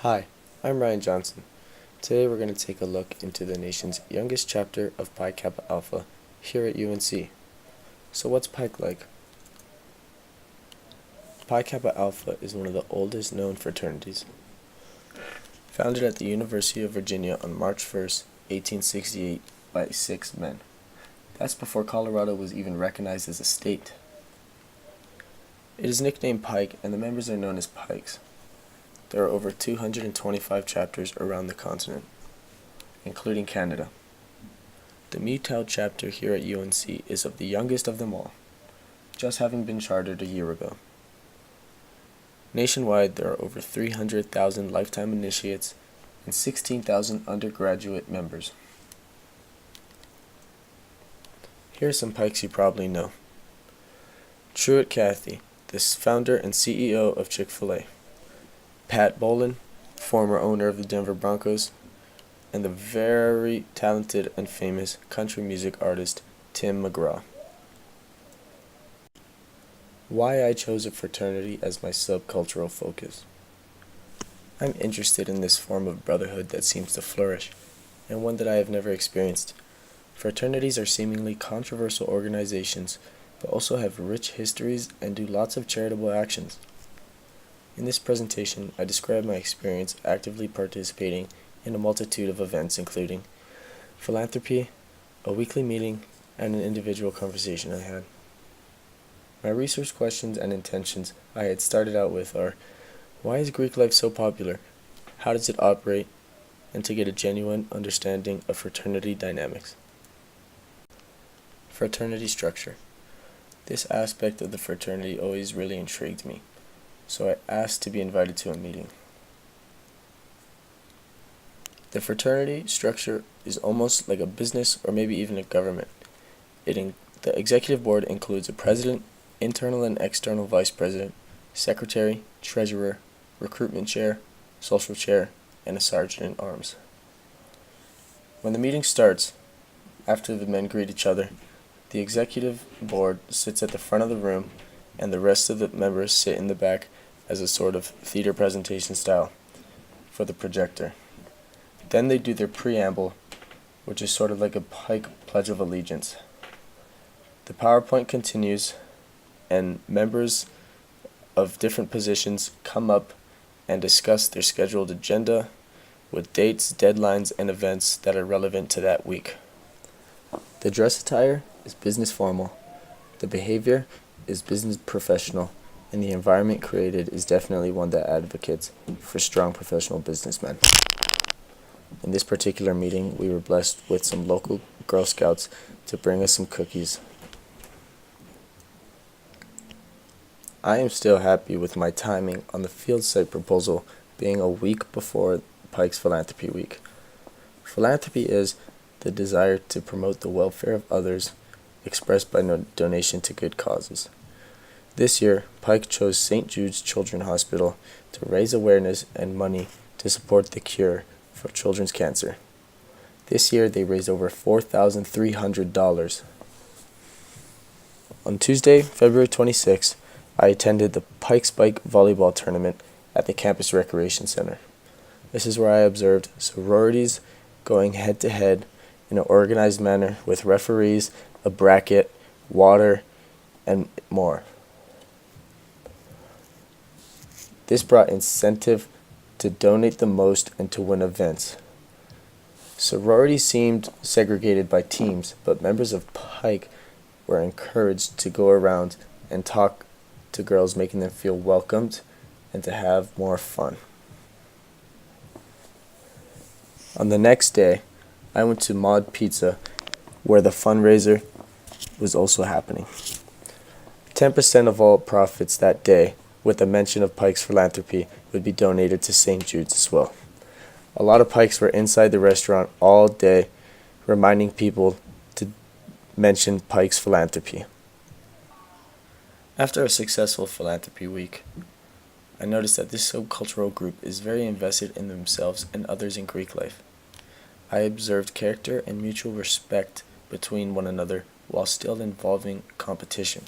Hi, I'm Ryan Johnson. Today we're going to take a look into the nation's youngest chapter of Pi Kappa Alpha here at UNC. So what's Pike like? Pi Kappa Alpha is one of the oldest known fraternities. Founded at the University of Virginia on March 1st, 1868 by 6 men. That's before Colorado was even recognized as a state. It is nicknamed Pike and the members are known as Pikes. There are over 225 chapters around the continent, including Canada. The Mu Tau chapter here at UNC is of the youngest of them all, just having been chartered a year ago. Nationwide, there are over 300,000 lifetime initiates and 16,000 undergraduate members. Here are some Pikes you probably know. Truett Cathy, the founder and CEO of Chick-fil-A. Pat Bowlen, former owner of the Denver Broncos, and the very talented and famous country music artist Tim McGraw. Why I chose a fraternity as my subcultural focus. I'm interested in this form of brotherhood that seems to flourish, and one that I have never experienced. Fraternities are seemingly controversial organizations, but also have rich histories and do lots of charitable actions. In this presentation, I describe my experience actively participating in a multitude of events including philanthropy, a weekly meeting, and an individual conversation I had. My research questions and intentions I had started out with are, why is Greek life so popular? How does it operate? And to get a genuine understanding of fraternity dynamics. Fraternity structure. This aspect of the fraternity always really intrigued me, so I asked to be invited to a meeting. The fraternity structure is almost like a business or maybe even a government. The executive board includes a president, internal and external vice president, secretary, treasurer, recruitment chair, social chair, and a sergeant at arms. When the meeting starts, after the men greet each other, the executive board sits at the front of the room and the rest of the members sit in the back as a sort of theater presentation style for the projector. Then they do their preamble, which is sort of like a Pike Pledge of Allegiance. The PowerPoint continues, and members of different positions come up and discuss their scheduled agenda with dates, deadlines, and events that are relevant to that week. The dress attire is business formal. The behavior is business professional, and the environment created is definitely one that advocates for strong professional businessmen. In this particular meeting, we were blessed with some local Girl Scouts to bring us some cookies. I am still happy with my timing on the field site proposal being a week before Pike's Philanthropy Week. Philanthropy is the desire to promote the welfare of others expressed by donation to good causes. This year, Pike chose St. Jude's Children's Hospital to raise awareness and money to support the cure for children's cancer. This year, they raised over $4,300. On Tuesday, February 26th, I attended the Pike Spike volleyball tournament at the campus recreation center. This is where I observed sororities going head-to-head in an organized manner with referees, a bracket, water, and more. This brought incentive to donate the most and to win events. Sororities seemed segregated by teams, but members of Pike were encouraged to go around and talk to girls, making them feel welcomed and to have more fun. On the next day, I went to Mod Pizza, where the fundraiser was also happening. 10% of all profits that day, with a mention of Pike's philanthropy, would be donated to St. Jude's as well. A lot of Pikes were inside the restaurant all day, reminding people to mention Pike's philanthropy. After a successful philanthropy week, I noticed that this subcultural group is very invested in themselves and others in Greek life. I observed character and mutual respect between one another while still involving competition.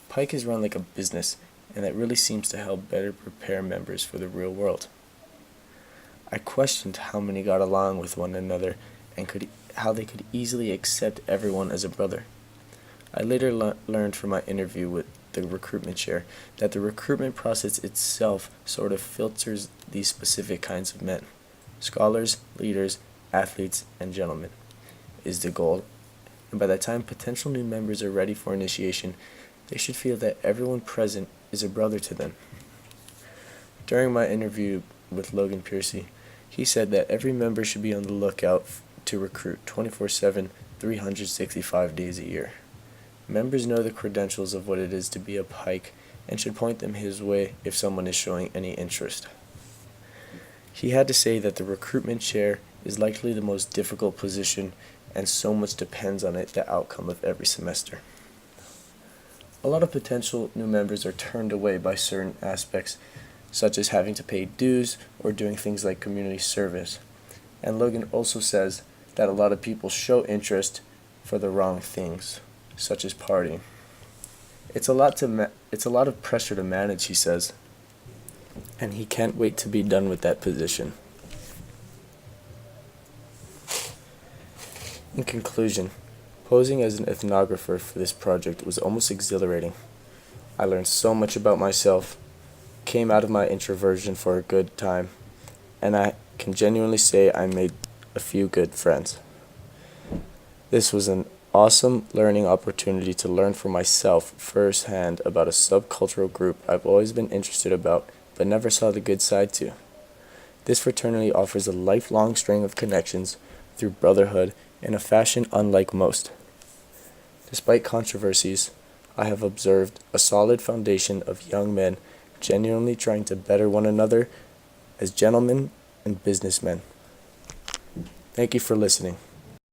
Pike is run like a business, and that really seems to help better prepare members for the real world. I questioned how many got along with one another and how they could easily accept everyone as a brother. I later learned from my interview with the recruitment chair that the recruitment process itself sort of filters these specific kinds of men. Scholars, leaders, athletes, and gentlemen is the goal, and by the time potential new members are ready for initiation, they should feel that everyone present is a brother to them. During my interview with Logan Piercy, he said that every member should be on the lookout to recruit 24/7, 365 days a year. Members know the credentials of what it is to be a Pike and should point them his way if someone is showing any interest. He had to say that the recruitment chair is likely the most difficult position and so much depends on it, the outcome of every semester. A lot of potential new members are turned away by certain aspects, such as having to pay dues or doing things like community service. And Logan also says that a lot of people show interest for the wrong things, such as partying. It's a lot of pressure to manage, he says, and he can't wait to be done with that position. In conclusion, posing as an ethnographer for this project was almost exhilarating. I learned so much about myself, came out of my introversion for a good time, and I can genuinely say I made a few good friends. This was an awesome learning opportunity to learn for myself firsthand about a subcultural group I've always been interested about but never saw the good side to. This fraternity offers a lifelong string of connections through brotherhood in a fashion unlike most. Despite controversies, I have observed a solid foundation of young men genuinely trying to better one another as gentlemen and businessmen. Thank you for listening.